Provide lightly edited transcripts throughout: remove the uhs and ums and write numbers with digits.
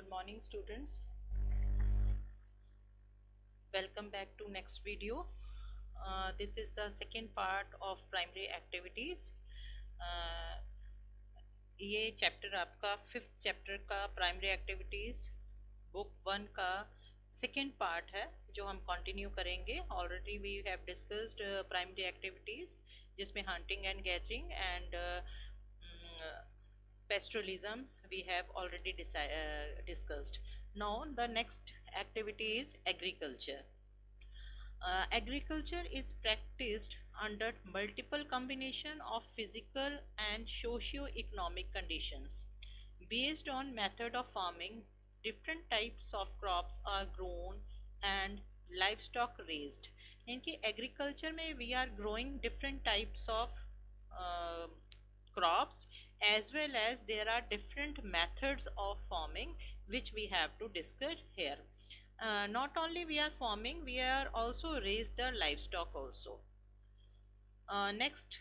Good morning, students. Welcome back to next video. This is the second part of primary activities. ये chapter आपका 5th chapter का primary activities book 1 का second part है जो हम continue करेंगे. Already we have discussed primary activities जिसमें hunting and gathering and pastoralism we have already discussed. Now the next activity is agriculture. Agriculture is practiced under multiple combination of physical and socio-economic conditions. Based on method of farming, different types of crops are grown and livestock raised. इनके agriculture में we are growing different types of crops, as well as there are different methods of farming which we have to discuss here. Not only we are farming, we are also raise the livestock also. Next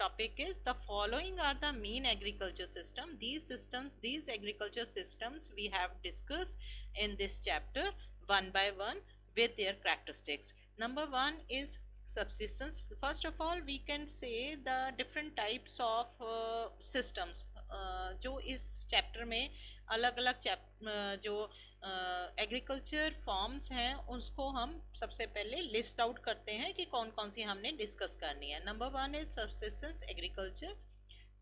topic is the following are the main agriculture system. These agriculture systems we have discussed in this chapter one by one with their characteristics. Number one is subsistence. First of all we can say the different types of systems. जो इस chapter में अलग अलग जो agriculture forms हैं उसको हम सबसे पहले लिस्ट आउट करते हैं कि कौन कौन सी हमने डिस्कस करनी है. Number one is subsistence agriculture,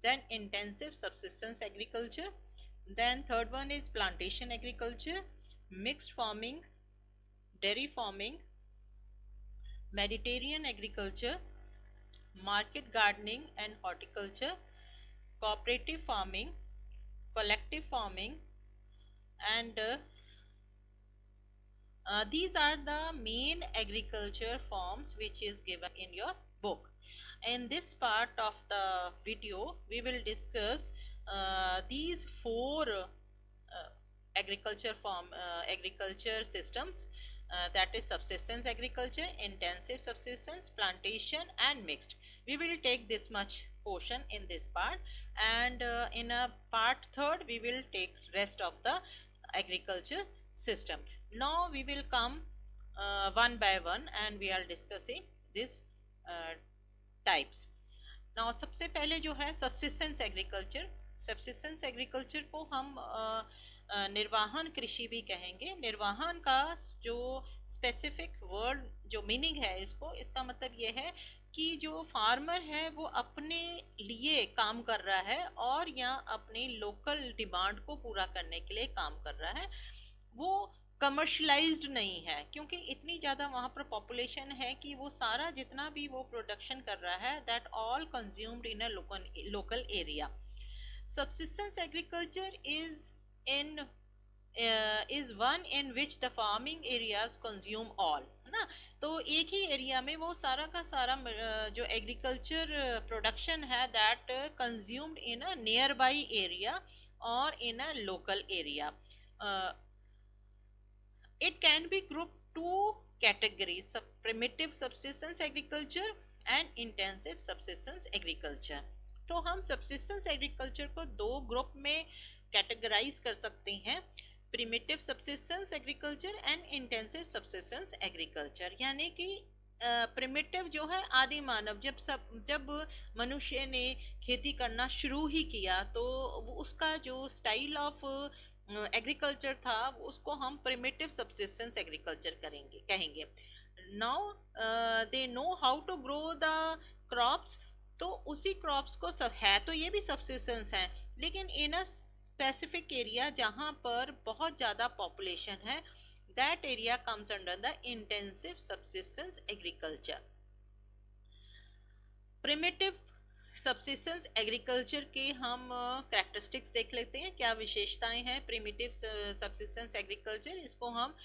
then intensive subsistence agriculture, then third one is plantation agriculture, mixed farming, dairy farming, Mediterranean agriculture, market gardening and horticulture, cooperative farming, collective farming, and these are the main agriculture forms which is given in your book. In this part of the video we will discuss these four agriculture systems. That is subsistence agriculture, intensive subsistence, plantation and mixed. We will take this much portion in this part, and in a part third we will take rest of the agriculture system. Now we will come one by one and we are discussing this types. Now सबसे पहले जो है subsistence agriculture. Subsistence agriculture को हम निर्वाहन कृषि भी कहेंगे. निर्वाहन का जो स्पेसिफिक वर्ड जो मीनिंग है इसका मतलब ये है कि जो फार्मर है वो अपने लिए काम कर रहा है और या अपनी लोकल डिमांड को पूरा करने के लिए काम कर रहा है. वो कमर्शलाइज्ड नहीं है क्योंकि इतनी ज़्यादा वहाँ पर पॉपुलेशन है कि वो सारा जितना भी वो प्रोडक्शन कर रहा है that all consumed in a local area. Subsistence agriculture is one in which the farming areas consume all, है ना. तो एक ही एरिया में वो सारा का सारा जो एग्रीकल्चर प्रोडक्शन है that consumed in a nearby area और in a local area. It can be grouped two categories: primitive subsistence agriculture and intensive subsistence agriculture. तो हम सबसिस्टेंस एग्रीकल्चर को दो ग्रुप में कैटेगराइज कर सकते हैं: primitive subsistence agriculture and intensive subsistence agriculture. यानी कि प्रिमिटिव जो है आदि मानव जब मनुष्य ने खेती करना शुरू ही किया तो उसका जो स्टाइल ऑफ एग्रीकल्चर था उसको हम प्रिमिटिव सबसिस्टेंस एग्रीकल्चर कहेंगे. Now they know how to grow the crops. तो उसी क्रॉप्स को सब है तो ये भी सबसिस्टेंस है, लेकिन इन अ स्पेसिफिक एरिया जहाँ पर बहुत ज़्यादा पॉपुलेशन है that area comes under the intensive subsistence agriculture. Primitive subsistence agriculture के हम कैरेक्टरिस्टिक्स देख लेते हैं, क्या विशेषताएं हैं प्रिमिटिव सबसिस्टेंस एग्रीकल्चर. इसको हम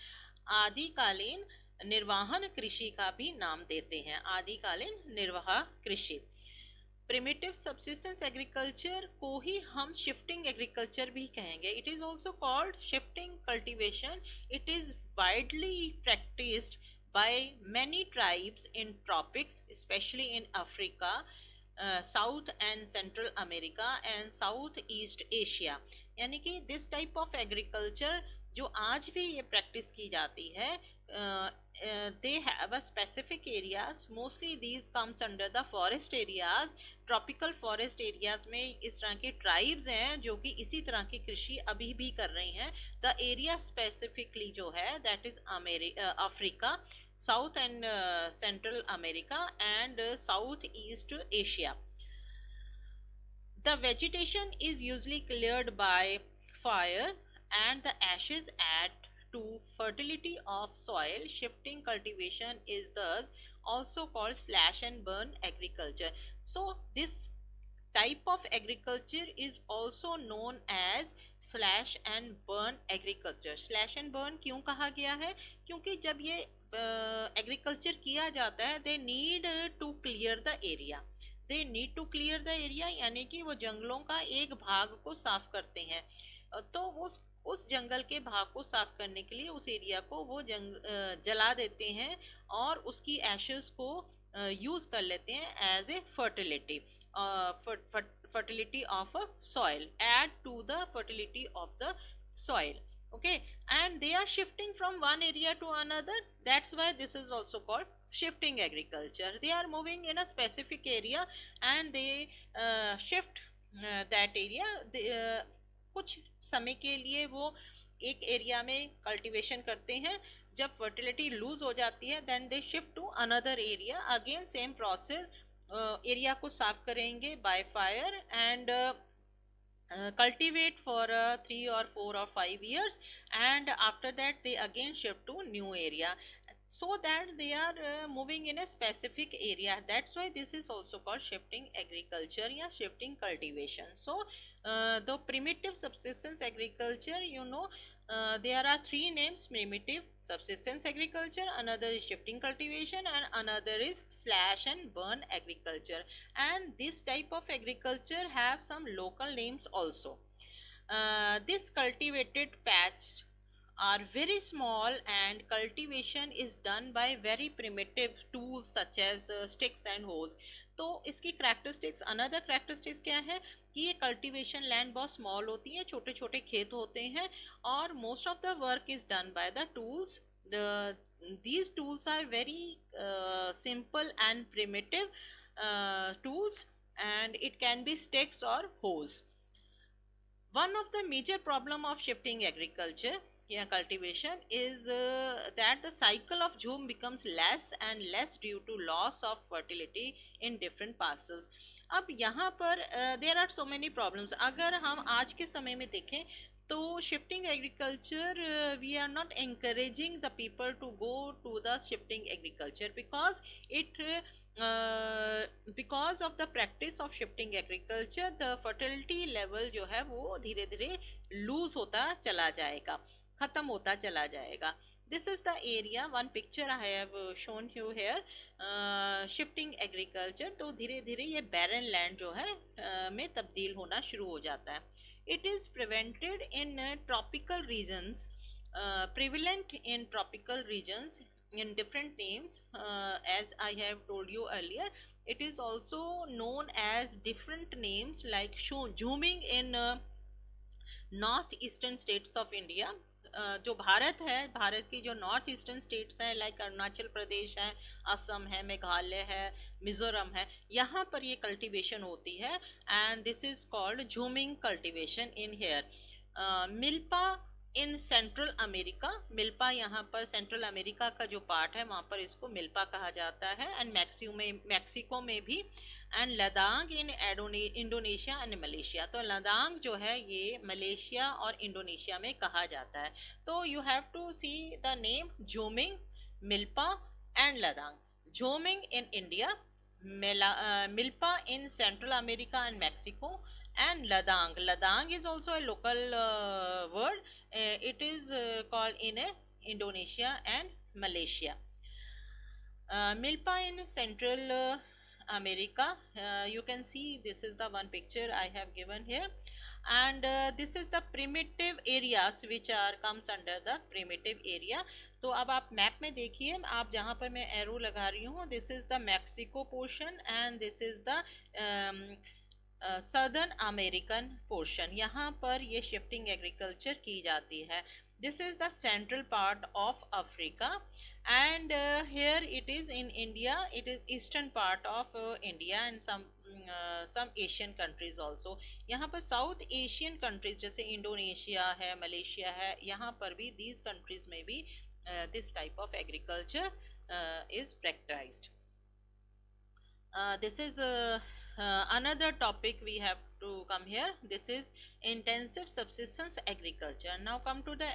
आदिकालीन निर्वाहन कृषि का भी नाम देते हैं, आदिकालीन निर्वाह कृषि. प्रिमिटिव सबसिस्टेंस एग्रीकल्चर को ही हम शिफ्टिंग एग्रीकल्चर भी कहेंगे. It is also called shifting cultivation. It is widely practised by many tribes in tropics, specially in Africa, south and central America and south east Asia. यानी कि this type of agriculture जो आज भी ये practice की जाती है, they have a specific areas, mostly these comes under the forest areas, tropical forest areas में इस तरह के ट्राइब्स हैं जो कि इसी तरह की कृषि अभी भी कर रही हैं। द एरिया स्पेसिफिकली जो है that is Africa, south and central America and south east Asia. The vegetation is usually cleared by fire and the ashes add to fertility of soil. Shifting cultivation is thus also called slash and burn agriculture. So this type of agriculture is also known as slash and burn agriculture. Slash and burn क्यों कहा गया है? क्योंकि जब ये agriculture किया जाता है, they need to clear the area. They need to clear the area, यानी कि वो जंगलों का एक भाग को साफ करते हैं। तो उस जंगल के भाग को साफ करने के लिए उस एरिया को वो जला देते हैं और उसकी एशेस को यूज कर लेते हैं as a fertility, fertility of a soil, add to the fertility of the soil. Okay, and they are shifting from one area to another, that's why this is also called shifting agriculture. They are moving in a specific area and they shift that area. कुछ समय के लिए वो एक area में cultivation करते हैं, जब फर्टिलिटी लूज हो जाती है then they shift to another area, again same process, area को साफ करेंगे by fire and cultivate for 3 or 4 or 5 years, and after that they again shift to new area, so that they are moving in a specific area. That's why this is also called shifting agriculture या shifting cultivation. So the primitive subsistence agriculture, you know, there are three names: primitive subsistence agriculture, another is shifting cultivation, and another is slash and burn agriculture. And this type of agriculture have some local names also. This cultivated patch are very small and cultivation is done by very primitive tools such as sticks and hoes. तो इसकी characteristics, another characteristics क्या है कि ये cultivation land बहुत small होती है, छोटे छोटे खेत होते हैं और most of the work is done by the tools. These tools are very simple and primitive tools, and it can be sticks or hoes. One of the major problem of shifting agriculture या cultivation is that the cycle of jhum becomes less and less due to loss of fertility in different parcels. अब यहाँ पर there are so many problems. अगर हम आज के समय में देखें तो shifting agriculture, we are not encouraging the people to go to the shifting agriculture because because of the practice of shifting agriculture, the fertility level जो है वो धीरे धीरे lose होता चला जाएगा, खत्म होता चला जाएगा. This is the area, one picture I have shown you here, shifting agriculture. तो धीरे धीरे ये barren land जो है में तब्दील होना शुरू हो जाता है. It is prevented in tropical regions, prevalent in tropical regions in different names, as I have told you earlier. It is also known as different names like jhuming in northeastern states of India. जो भारत है, भारत की जो north eastern states हैं like Arunachal Pradesh है, असम है, मेघालय है, मिजोरम है, यहाँ पर ये कल्टीवेशन होती है and this is called jhuming cultivation in here. Milpa in Central America, milpa यहाँ पर सेंट्रल अमेरिका का जो पार्ट है वहाँ पर इसको मिल्पा कहा जाता है, एंड मैक्सिको में भी, and Ladakh in Indonesia and Malaysia. तो लद्दाख जो है ये मलेशिया और इंडोनेशिया में कहा जाता है. तो you have to see the name jhuming, milpa and Ladang. Jhuming in India, milpa in Central America and Mexico, and Ladang is also a local word. It is called in Indonesia and Malaysia. Milpa in Central America, you can see this is the one picture I have given here, and this is the primitive areas which are comes under the primitive area. तो अब आप map में देखिए, आप जहाँ पर मैं arrow लगा रही हूँ, this is the Mexico portion and this is the southern American portion, यहाँ पर ये शिफ्टिंग एग्रीकल्चर की जाती है. This is the central part of Africa and here it is in India, it is eastern part of India and some Asian countries also. यहाँ पर south Asian countries जैसे Indonesia है, मलेशिया है, यहाँ पर भी these countries में भी this type of agriculture is practiced. This is another topic we have to come here. This is intensive subsistence agriculture. Now come to the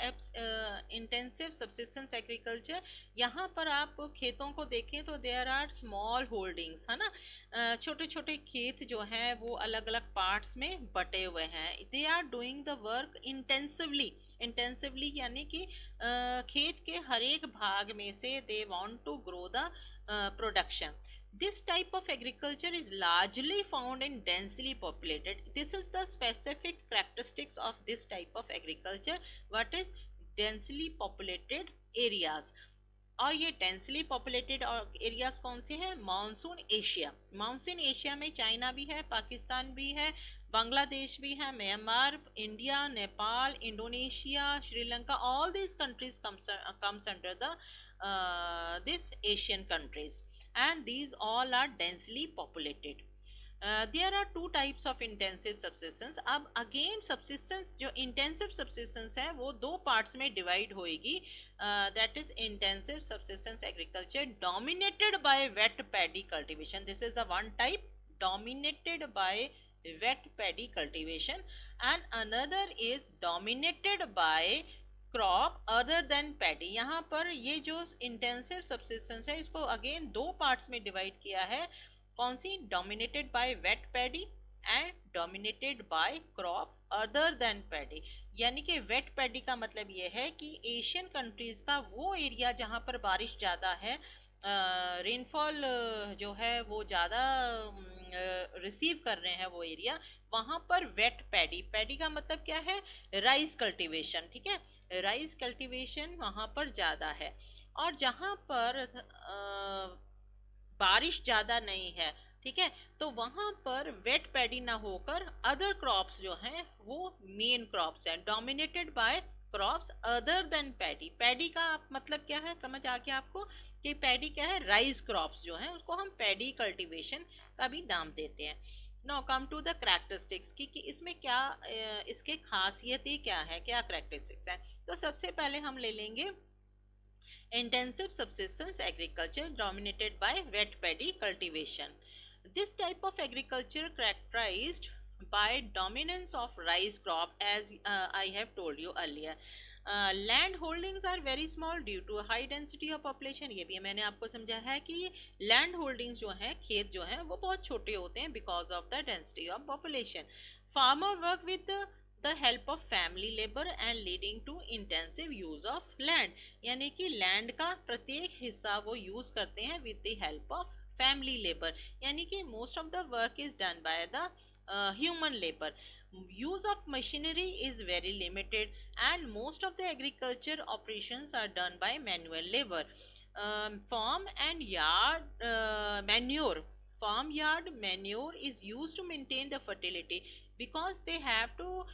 intensive subsistence agriculture. यहाँ पर आप खेतों को देखें तो there are small holdings, है ना, छोटे छोटे खेत जो हैं वो अलग अलग पार्ट्स में बटे हुए हैं. They are doing the work intensively. Intensively यानी कि खेत के हर एक भाग में से they want to grow the production. This type of agriculture is largely found in densely populated. This is the specific characteristics of this type of agriculture. What is densely populated areas? और ये densely populated areas कौन से हैं? Monsoon Asia. Monsoon Asia में China भी है, पाकिस्तान भी है, बांग्लादेश भी है, Myanmar, India, Nepal, Indonesia, Sri Lanka, all these countries comes under the this Asian countries, and these all are densely populated. There are two types of intensive subsistence. अब again subsistence जो intensive subsistence है वो दो parts में divide होएगी. That is intensive subsistence agriculture dominated by wet paddy cultivation. This is a one type dominated by wet paddy cultivation, and another is dominated by crop other than paddy. यहाँ पर ये जो intensive subsistence है इसको again दो parts में divide किया है. कौन सी? Dominated by wet paddy and dominated by crop other than paddy. यानी कि वेट पैडी का मतलब ये है कि एशियन कंट्रीज का वो एरिया जहाँ पर बारिश ज़्यादा है, रेनफॉल जो है वो ज़्यादा रिसीव कर रहे हैं वो एरिया, वहाँ पर वेट पैडी. पैडी का मतलब क्या है? Rice cultivation. ठीक है, राइस कल्टीवेशन वहाँ पर ज़्यादा है. और जहाँ पर बारिश ज़्यादा नहीं है, ठीक है, तो वहाँ पर वेट पैडी ना होकर अदर क्रॉप्स जो हैं वो मेन क्रॉप्स हैं, dominated by crops other than paddy. Paddy का मतलब क्या है? समझ आ गया आपको कि पैडी क्या है? राइस क्रॉप्स जो हैं उसको हम पैडी कल्टीवेशन का भी नाम देते हैं. Now come to the characteristics कि इसमें क्या इसके खासियतें क्या है, क्या कैरेक्टरिस्टिक्स हैं. तो सबसे पहले हम ले लेंगे intensive subsistence agriculture dominated by wet paddy cultivation. This type of agriculture characterized by dominance of rice crop, as I have told you earlier. Land holdings are very small due to high density of population. ये भी मैंने आपको समझा है कि land holdings जो हैं, खेत जो हैं वो बहुत छोटे होते हैं because of the density of population. Farmer work with the help of family labor and leading to intensive use of land. यानी कि लैंड का प्रत्येक हिस्सा वो यूज करते हैं with the help of family labor. यानी कि most of the work is done by the human labor. Use of machinery is very limited and most of the agriculture operations are done by manual labor. Farm and yard manure. Farmyard manure is used to maintain the fertility because they have to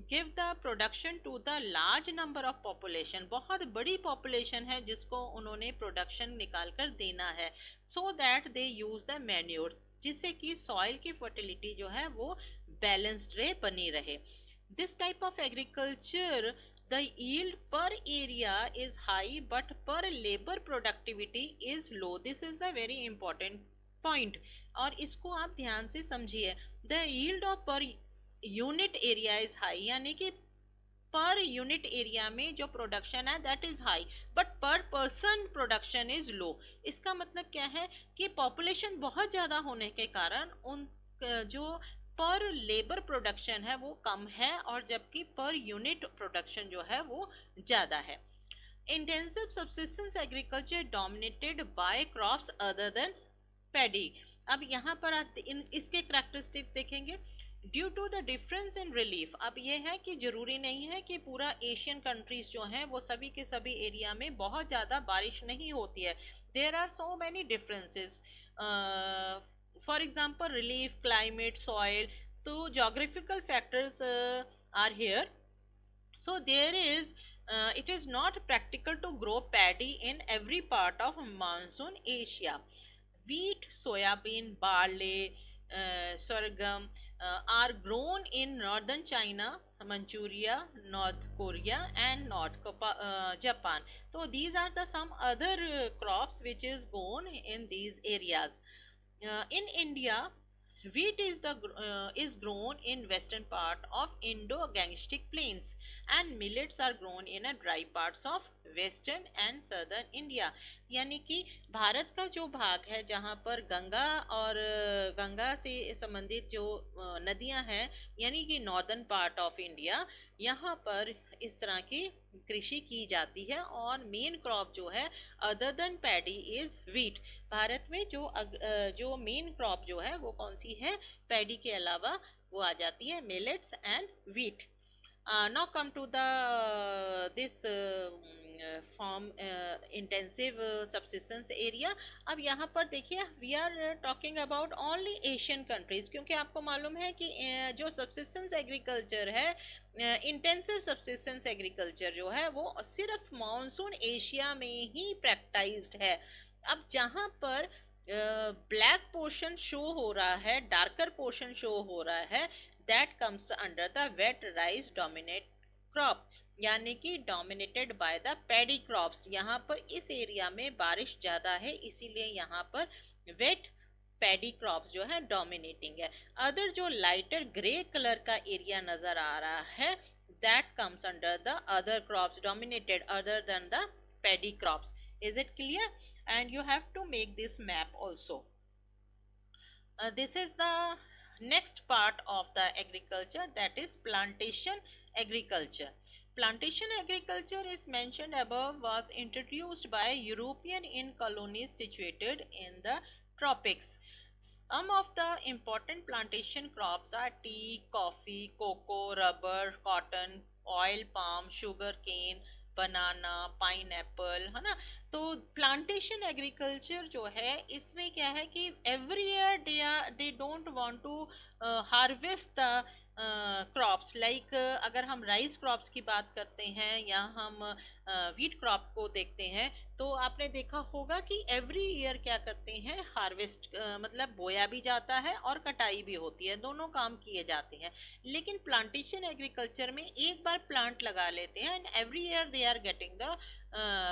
give the production to the large number of population. बहुत बड़ी population है जिसको उन्होंने production निकाल कर देना है, so that they use the manure, जिससे कि soil की fertility जो है वो balanced रहे, बनी रहे. This type of agriculture, the yield per area is high but per labor productivity is low. This is a very important point और इसको आप ध्यान से समझिए. The yield of per unit area is high, यानी कि पर यूनिट एरिया में जो प्रोडक्शन है दैट इज हाई बट पर पर्सन प्रोडक्शन इज लो. इसका मतलब क्या है कि पॉपुलेशन बहुत ज़्यादा होने के कारण उन जो पर लेबर प्रोडक्शन है वो कम है और जबकि पर यूनिट प्रोडक्शन जो है वो ज़्यादा है. Intensive subsistence agriculture dominated by crops other than paddy. अब यहाँ पर इसके कैरेक्टरिस्टिक्स देखेंगे. Due to the difference in relief. अब ये है कि जरूरी नहीं है कि पूरा एशियन कंट्रीज जो हैं वो सभी के सभी एरिया में बहुत ज़्यादा बारिश नहीं होती है. There are so many differences For example, relief, climate, soil. So geographical factors are here. So there is it is not practical to grow paddy in every part of monsoon Asia. Wheat, soybean, barley, sorghum are grown in northern China, Manchuria, North Korea, and Japan. So these are the some other crops which is grown in these areas. In India, wheat is grown in western part of Indo-Gangetic plains, and millets are grown in a dry parts of western and southern India. यानी कि भारत का जो भाग है जहाँ पर गंगा और गंगा से संबंधित जो नदियाँ हैं, यानी कि नॉर्दर्न पार्ट ऑफ इंडिया, यहाँ पर इस तरह की कृषि की जाती है और मेन क्रॉप जो है other than paddy is wheat. Bharat में जो मेन क्रॉप जो है वो कौन सी है, पैडी के अलावा वो आ जाती है millets and wheat. Now come to the this form intensive subsistence area. अब यहाँ पर देखिए we are talking about only Asian countries, क्योंकि आपको मालूम है कि जो सबसिस्टेंस एग्रीकल्चर है, इंटेंसिव सबसिस्टेंस एग्रीकल्चर जो है वो सिर्फ मानसून एशिया में ही प्रैक्टाइज्ड है. अब जहाँ पर ब्लैक पोर्शन शो हो रहा है, डार्कर पोर्शन शो हो रहा है, that comes under the wet rice dominate crop, यानी कि dominated by the paddy crops. यहाँ पर इस एरिया में बारिश ज़्यादा है, इसीलिए यहाँ पर वेट पैडी क्रॉप्स जो है डोमिनेटिंग है. अदर जो लाइटर ग्रे कलर का एरिया नज़र आ रहा है, that comes under the other crops dominated other than the paddy crops. Is it clear? And you have to make this map also. This is the next part of the agriculture, that is plantation agriculture. Plantation agriculture is mentioned above was introduced by European in colonies situated in the tropics. Some of the important plantation crops are tea, coffee, cocoa, rubber, cotton, oil palm, sugar cane, banana, pine Apple, है ना. तो plantation agriculture जो है इसमें क्या है कि every year they don't want to harvest the crops. Like अगर हम राइस क्रॉप्स की बात करते हैं या हम व्हीट क्रॉप को देखते हैं, तो आपने देखा होगा कि एवरी ईयर क्या करते हैं, हार्वेस्ट मतलब बोया भी जाता है और कटाई भी होती है, दोनों काम किए जाते हैं. लेकिन प्लांटेशन एग्रीकल्चर में एक बार प्लांट लगा लेते हैं and every year they are getting the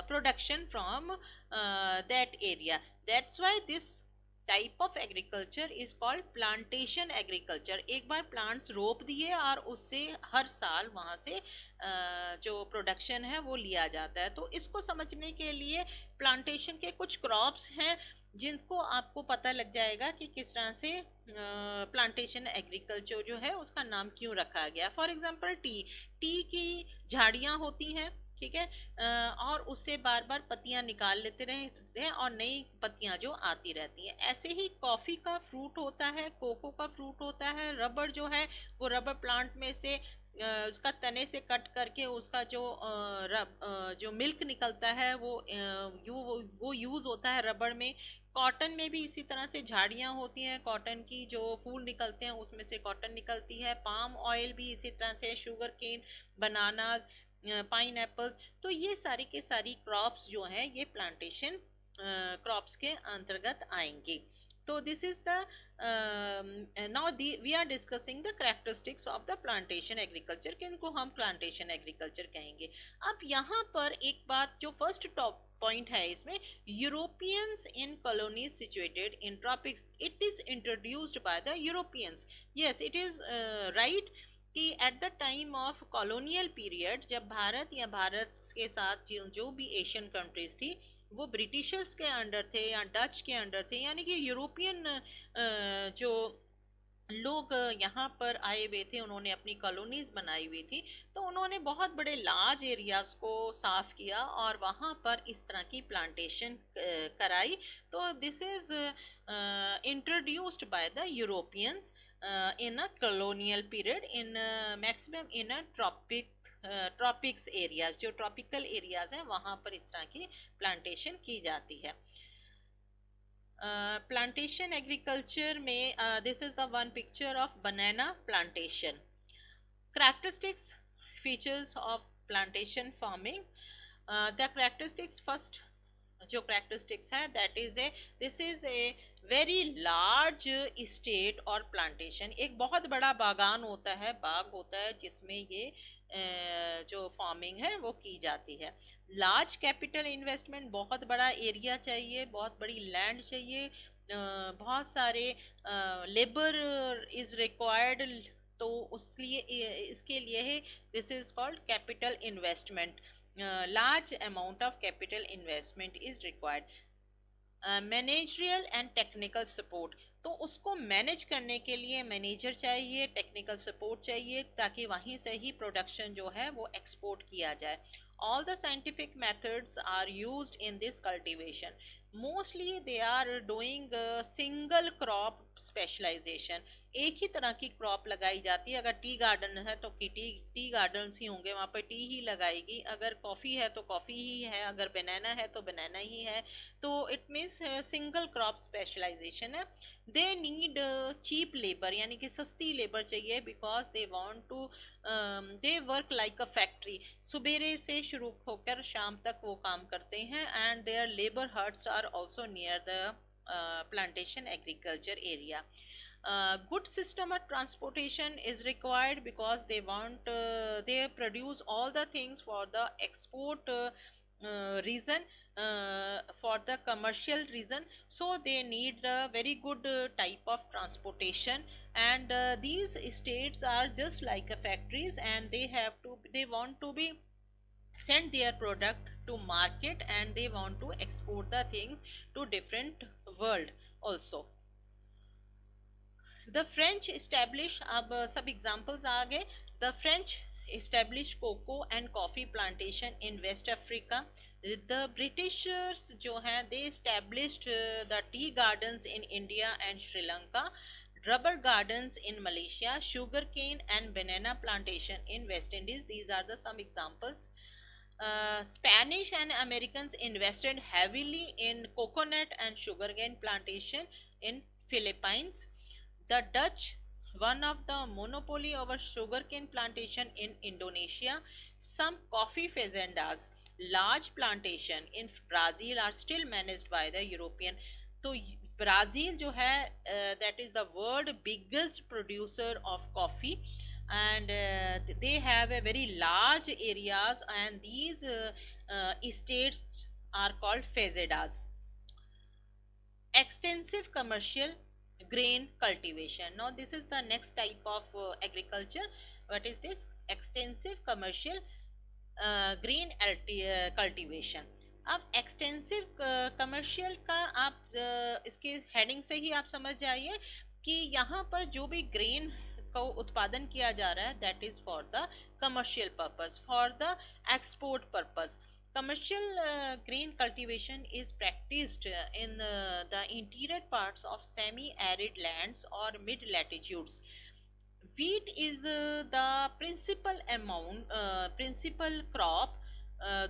production from that area. That's why this type of agriculture is called plantation agriculture. एक बार प्लांट्स रोप दिए और उससे हर साल वहाँ से जो प्रोडक्शन है वो लिया जाता है. तो इसको समझने के लिए प्लांटेशन के कुछ क्रॉप्स हैं जिनको आपको पता लग जाएगा कि किस तरह से प्लांटेशन एग्रीकल्चर जो है उसका नाम क्यों रखा गया. फॉर एग्जांपल टी की झाड़ियाँ होती हैं, ठीक है, और उससे बार बार पत्तियां निकाल लेते रहते हैं और नई पत्तियां जो आती रहती हैं. ऐसे ही कॉफ़ी का फ्रूट होता है, कोको का फ्रूट होता है, रबर जो है वो रबर प्लांट में से उसका तने से कट करके उसका जो मिल्क निकलता है वो यूज़ होता है रबर में. कॉटन में भी इसी तरह से झाड़ियाँ होती हैं, कॉटन की जो फूल निकलते हैं उसमें से कॉटन निकलती है. पाम ऑयल भी इसी तरह से, sugar cane, bananas, pineapples. तो ये सारी के सारी क्रॉप्स जो हैं ये प्लांटेशन क्रॉप्स के अंतर्गत आएंगे. तो this is the now we are discussing the characteristics of the plantation agriculture, किनको हम प्लांटेशन एग्रीकल्चर कहेंगे. अब यहाँ पर एक बात जो फर्स्ट टॉप पॉइंट है इसमें, Europeans in colonies situated in tropics, it is introduced by the Europeans. Yes, it is right कि at the time of colonial period, जब भारत या भारत के साथ जो भी एशियन कंट्रीज थी वो ब्रिटिशर्स के अंडर थे या डच के अंडर थे, यानी कि यूरोपियन जो लोग यहाँ पर आए हुए थे, उन्होंने अपनी कॉलोनीज बनाई हुई थी. तो उन्होंने बहुत बड़े लार्ज एरियाज को साफ किया और वहाँ पर इस तरह की प्लांटेशन कराई. तो this is introduced by the Europeans in a colonial period in maximum in a tropics areas. जो ट्रॉपिकल एरियाज हैं वहाँ पर इस तरह की प्लांटेशन की जाती है. प्लांटेशन एग्रीकल्चर में this is the one picture of banana plantation. Characteristics, features of plantation farming. The characteristics first, जो characteristics है that is a this is a very large estate और plantation. एक बहुत बड़ा बागान होता है, बाग होता है जिसमें ये जो फार्मिंग है वो की जाती है. लार्ज कैपिटल इन्वेस्टमेंट, बहुत बड़ा एरिया चाहिए, बहुत बड़ी लैंड चाहिए, बहुत सारे लेबर इज रिक्वायर्ड. तो उसके लिए इसके लिए है this is called capital investment. Large amount of capital investment is required. Managerial and technical support, तो उसको मैनेज करने के लिए मैनेजर चाहिए, टेक्निकल सपोर्ट चाहिए ताकि वहीं से ही प्रोडक्शन जो है वो एक्सपोर्ट किया जाए. All the scientific methods are used in this cultivation. Mostly they are doing single crop specialization. एक ही तरह की क्रॉप लगाई जाती है. अगर टी गार्डन है तो टी गार्डन्स ही होंगे, वहाँ पर टी ही लगाएगी. अगर कॉफ़ी है तो कॉफ़ी ही है, अगर बनाना है तो बनाना ही है. तो it means single crop specialization है. दे नीड चीप लेबर, यानी कि सस्ती लेबर चाहिए, because they want to they work like a factory. सुबेरे से शुरू होकर शाम तक वो काम करते हैं. And their labour huts are also near the plantation agriculture area. Good system of transportation is required because they want they produce all the things for the export reason, for the commercial reason, so they need a very good type of transportation. And these states are just like factories, and they want to be send their product to market, and they want to export the things to different world also. The French established, अब सब examples आ गए. The French established cocoa and coffee plantation in West Africa. The Britishers जो हैं they established the tea gardens in India and Sri Lanka, rubber gardens in Malaysia, sugar cane and banana plantation in West Indies. These are the some examples. Spanish and Americans invested heavily in coconut and sugarcane plantation in Philippines. The Dutch, one of the monopoly over sugarcane plantation in Indonesia. Some coffee fazendas, large plantation in Brazil are still managed by the European. तो Brazil जो है that is the world biggest producer of coffee, and they have a very large areas, and these estates are called fazendas. Extensive commercial grain cultivation. Now this is the next type of agriculture. What is this? Extensive commercial grain cultivation. अब extensive commercial का आप इसके heading से ही आप समझ जाइए कि यहाँ पर जो भी ग्रेन का उत्पादन किया जा रहा है that is for the commercial purpose, for the export purpose. Commercial grain cultivation is practiced in the interior parts of semi-arid lands or mid-latitudes. Wheat is the principal crop,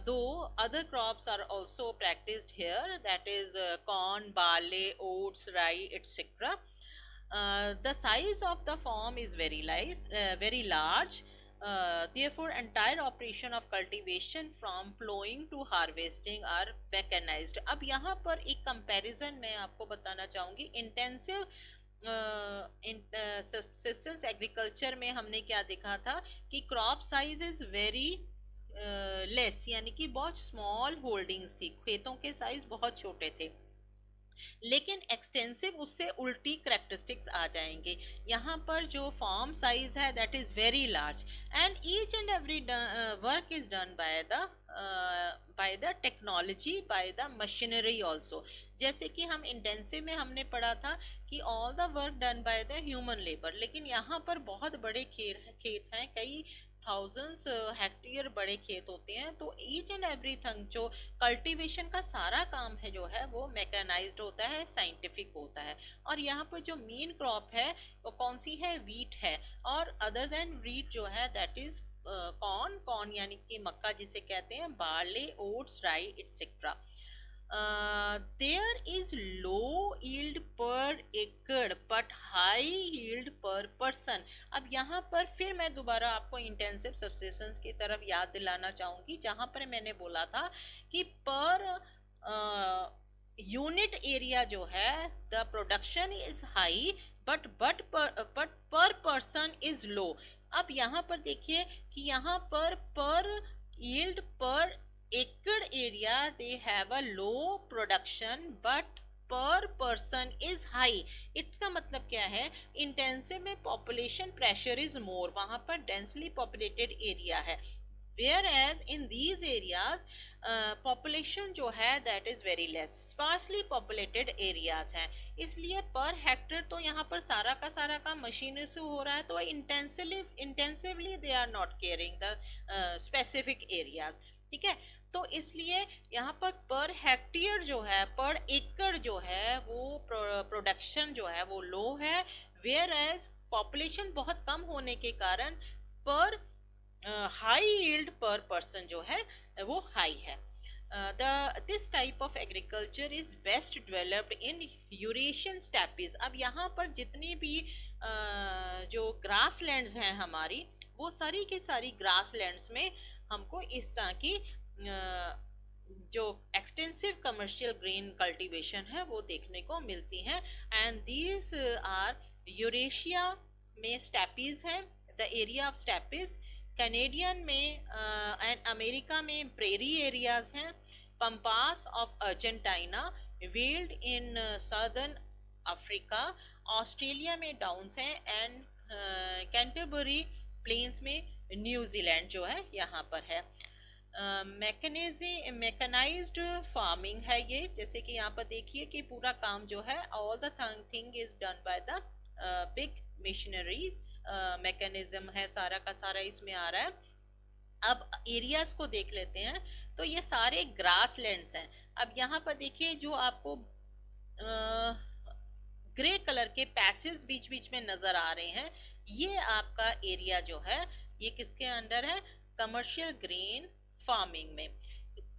though other crops are also practiced here, that is corn, barley, oats, rye, etc. The size of the farm is very large. Therefore, entire operation of cultivation from plowing to harvesting are mechanized. अब यहाँ पर एक comparison मैं आपको बताना चाहूँगी. Intensive subsistence agriculture में हमने क्या देखा था कि crop size is very less, यानी कि बहुत स्मॉल होल्डिंग्स थी, खेतों के साइज बहुत छोटे थे. लेकिन एक्सटेंसिव उससे उल्टी करेक्टरिस्टिक्स आ जाएंगे. यहाँ पर जो फार्म साइज है that is very large, and each and every work is done by the technology, by the machinery also. जैसे कि हम इंटेंसिव में हमने पढ़ा था कि all the work done by the human labour, लेकिन यहाँ पर बहुत बड़े खेत हैं, कई थाउजेंड्स हेक्टेयर बड़े खेत होते हैं. तो ईच एंड एवरीथिंग जो कल्टीवेशन का सारा काम है जो है वो मैकेनाइज्ड होता है, साइंटिफिक होता है. और यहाँ पर जो मेन क्रॉप है वो कौन सी है? वीट है. और अदर देन वीट जो है दैट इज कॉर्न यानी कि मक्का जिसे कहते हैं, barley, oats, rye, etcetera. There is low yield per acre but high yield per person. अब यहाँ पर फिर मैं दोबारा आपको इंटेंसिव सब्सिस्टेंस की तरफ याद दिलाना चाहूंगी, जहां पर मैंने बोला था कि पर यूनिट एरिया जो है the production is high but पर पर्सन इज लो। अब यहाँ पर देखिए कि यहाँ पर yield पर acre area they have a low production but per person is high। इसका मतलब क्या है, इंटेंसिव में पॉपुलेशन प्रेशर इज मोर, वहां पर डेंसली पॉपुलेटेड एरिया है, whereas in these areas population जो है that is very less, sparsely populated areas हैं, इसलिए पर हेक्टर तो यहाँ पर सारा का सारा काम मशीनरी से हो रहा है, तो intensively they are not caring the specific areas. ठीक है, तो इसलिए यहाँ पर हेक्टेयर जो है, पर एकड़ जो है वो प्रोडक्शन जो है वो लो है, वेयर एज पॉपुलेशन बहुत कम होने के कारण पर हाई यील्ड पर पर्सन जो है वो हाई है। This type of agriculture is best developed in Eurasian steppes. अब यहाँ पर जितनी भी जो ग्रास लैंड्स हैं हमारी, वो सारी की सारी ग्रास लैंड्स में हमको इस तरह की जो एक्सटेंसिव कमर्शियल ग्रेन कल्टीवेशन है वो देखने को मिलती हैं, एंड दीज आर यूरेशिया में स्टेपीज है, the area of steppes, Canadian में एंड अमेरिका में प्रेरी एरियाज हैं, pampas of Argentina, veld in southern Africa, Australia में डाउन्स हैं, एंड कैंटरबरी प्लेन्स में न्यूजीलैंड जो है यहाँ पर है। मैकेनाइज्ड फार्मिंग है ये, जैसे कि यहाँ पर देखिए कि पूरा काम जो है all the thing is done by the big machineries, mechanism है सारा का सारा इसमें आ रहा है। अब एरियाज को देख लेते हैं, तो ये सारे ग्रास लैंड्स हैं। अब यहाँ पर देखिए जो आपको ग्रे कलर के पैचेस बीच बीच में नजर आ रहे हैं, ये आपका एरिया जो है ये किसके अंडर है, कमर्शियल ग्रेन फार्मिंग में।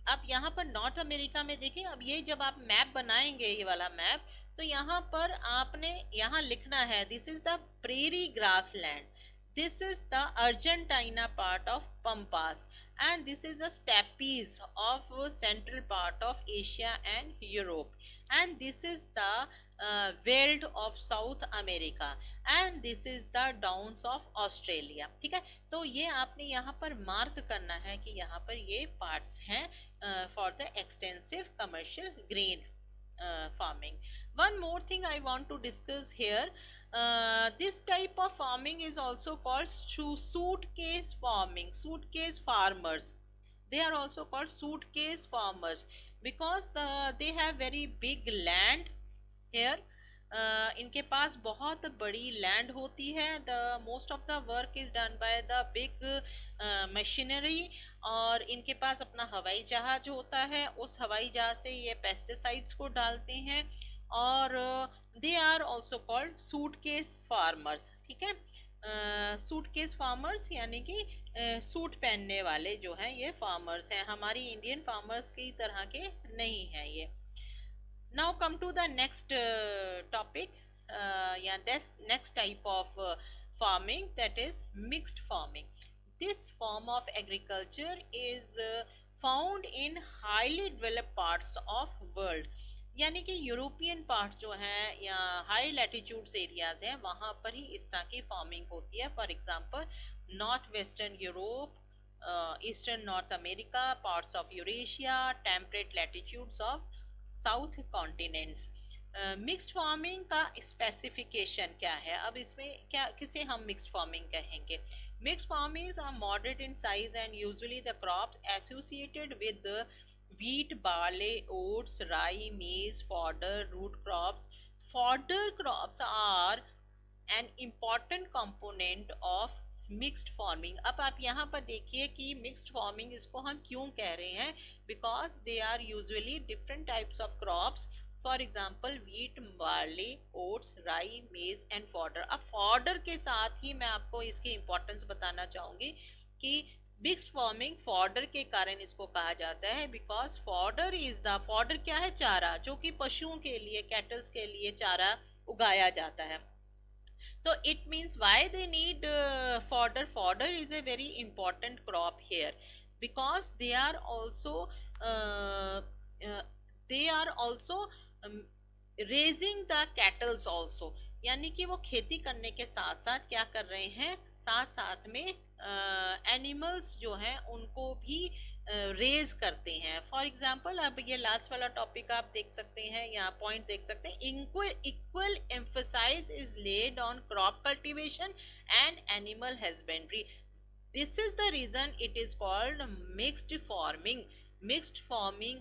अब यहाँ पर नॉर्थ अमेरिका में देखिए, अब ये जब आप मैप बनाएंगे ये वाला मैप, तो यहाँ पर आपने यहाँ लिखना है this is the prairie grassland, this is the Argentina part of pampas, and this is the steppes of central part of Asia and Europe, and this is the veld of South America, and this is the downs of Australia. ठीक है, तो ये आपने यहाँ पर mark करना है कि यहाँ पर ये पार्ट्स हैं for the extensive commercial grain farming. One more thing I want to discuss here, this type of farming is also called suitcase farming, suitcase farmers, they are also called suitcase farmers because they have very big land here, इनके पास बहुत बड़ी land होती है, the most of the work is done by the big machinery, और इनके पास अपना हवाई जहाज होता है, उस हवाई जहाज से ये पेस्टिसाइड्स को डालते हैं, और they are also called suitcase farmers. ठीक है, सूटकेस फार्मर्स यानी कि सूट पहनने वाले जो हैं ये फार्मर्स हैं, हमारी इंडियन फार्मर्स की तरह के नहीं हैं ये। Now come to the next topic, next type of farming, that is mixed farming. This form of agriculture is found in highly developed parts of world, यानी कि यूरोपियन पार्ट जो हैं या हाई लैटिट्यूड्स एरियाज हैं वहाँ पर ही इस तरह की फार्मिंग होती है। For example north western Europe, eastern north America, parts of Eurasia, temperate latitudes of south continents. Mixed farming का स्पेसिफिकेशन क्या है, अब इसमें क्या किसे हम मिक्स्ड फार्मिंग कहेंगे। Mixed farmings are moderate in size and usually the crops associated with wheat, barley, oats, rye, maize, fodder, root crops. Fodder crops are an important component of mixed farming. अब आप यहाँ पर देखिए कि mixed farming इसको हम क्यों कह रहे हैं, because they are usually different types of crops, for example wheat, barley, oats, rye, maize and fodder. अब फॉडर के साथ ही मैं आपको इसकी इम्पोर्टेंस बताना चाहूँगी कि मिक्स्ड फार्मिंग फॉडर के कारण इसको कहा जाता है, बिकॉज फॉडर क्या है, चारा, जो कि पशुओं के लिए, कैटल्स के लिए चारा उगाया जाता है. So it means why they need fodder. Fodder is a very important crop here, because uh, uh, they are also um, raising the cattles also. यानी कि वो खेती करने के साथ साथ क्या कर रहे हैं, साथ साथ में एनिमल्स जो हैं उनको भी रेज करते हैं. फॉर एग्जाम्पल अब ये लास्ट वाला टॉपिक आप देख सकते हैं, यहाँ पॉइंट देख सकते हैं, equal emphasize is laid on crop cultivation and animal husbandry. This is the reason it is called mixed farming. Mixed farming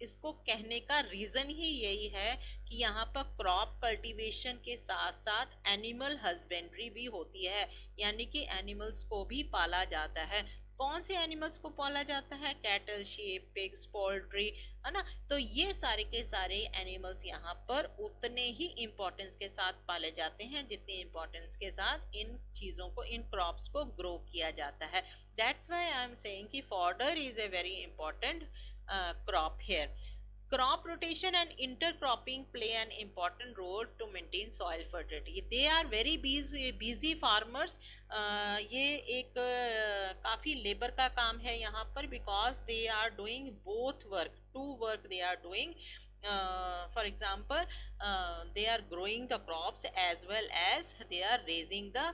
इसको कहने का रीजन ही यही है कि यहाँ पर क्रॉप कल्टीवेशन के साथ साथ एनिमल हस्बेंड्री भी होती है, यानी कि एनिमल्स को भी पाला जाता है. कौन से एनिमल्स को पाला जाता है, कैटल, शीप, पिग्स, पोल्ट्री, है ना. तो ये सारे के सारे एनिमल्स यहाँ पर उतने ही इम्पोर्टेंस के साथ पाले जाते हैं जितने इम्पोर्टेंस के साथ इन चीज़ों को, इन क्रॉप्स को ग्रो किया जाता है. That's why I am saying कि fodder is a very important crop here. Crop rotation and intercropping play an important role to maintain soil fertility. They are very busy farmers. ये एक काफ़ी labour का काम है यहाँ पर, because they are doing both work, two work they are doing. For example, they are growing the crops as well as they are raising the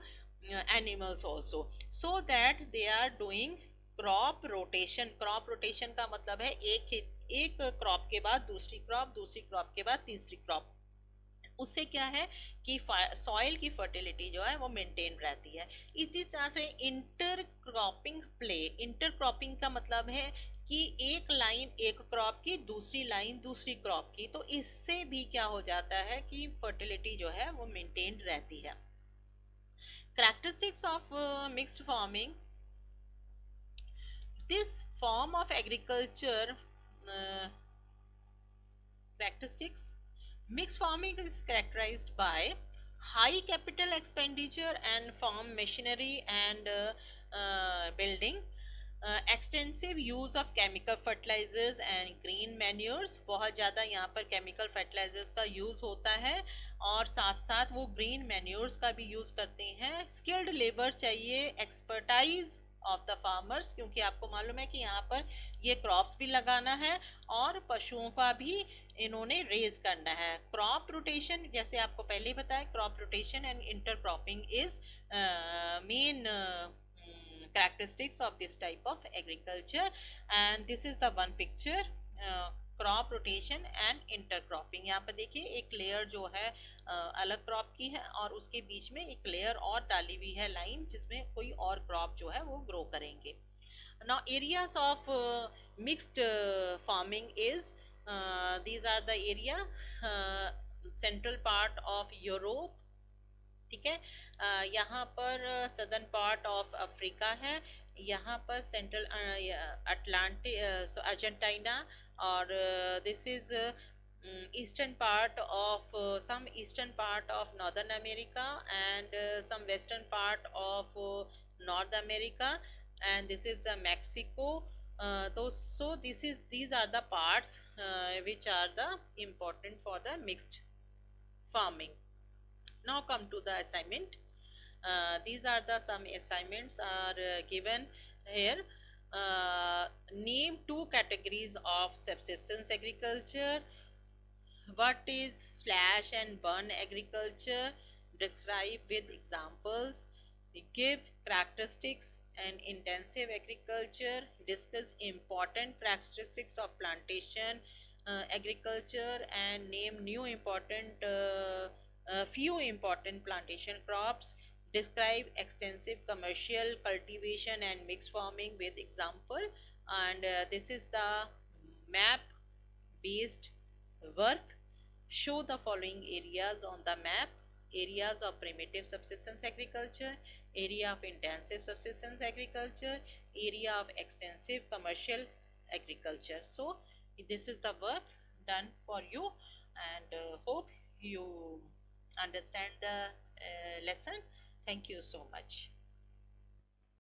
animals also, so that they are doing crop rotation. Crop rotation का मतलब है एक crop के बाद दूसरी crop, दूसरी crop के बाद तीसरी क्रॉप. उससे क्या है कि सॉइल की फर्टिलिटी जो है वो मेंटेन रहती है. इसी तरह से इंटरक्रॉपिंग प्ले. इंटरक्रॉपिंग का मतलब है कि एक लाइन एक क्रॉप की, दूसरी लाइन दूसरी क्रॉप की, तो इससे भी क्या हो जाता है कि फर्टिलिटी जो है वो मेंटेन रहती है. Characteristics of mixed farming. This form of agriculture characteristics. Mixed farming is characterized by high capital expenditure and farm machinery and building, extensive use of chemical fertilizers and green manures. बहुत ज़्यादा यहाँ पर chemical fertilizers का use होता है और साथ साथ वो green manures का भी use करते हैं. skilled labor चाहिए, expertise ऑफ द फार्मर्स, क्योंकि आपको मालूम है कि यहाँ पर ये क्रॉप्स भी लगाना है और पशुओं का भी इन्होंने रेज करना है. क्रॉप रोटेशन, जैसे आपको पहले ही बताया, crop rotation and intercropping is main characteristics of this type of agriculture. And this is the one picture, crop rotation and intercropping. यहाँ पर देखिए एक लेयर जो है अलग क्रॉप की है और उसके बीच में एक लेयर और डाली हुई है लाइन, जिसमें कोई और क्रॉप जो है वो ग्रो करेंगे. Now areas of mixed farming is, these are the area. Central part of Europe, ठीक है, यहाँ पर सदर्न पार्ट ऑफ अफ्रीका है, यहाँ पर सेंट्रल अटलांटिक अर्जेंटीना, और this is eastern part of some eastern part of Northern America and some western part of North America, and this is Mexico. So these are the parts which are the important for the mixed farming. Now come to the assignment. These are the some assignments are given here. Name two categories of subsistence agriculture. What is slash and burn agriculture? Describe with examples. Give characteristics and intensive agriculture. Discuss important characteristics of plantation agriculture and name new important few important plantation crops. Describe extensive commercial cultivation and mixed farming with example. And this is the map based work. Show the following areas on the map: areas of primitive subsistence agriculture, area of intensive subsistence agriculture, area of extensive commercial agriculture. So this is the work done for you, and hope you understand the lesson. Thank you so much.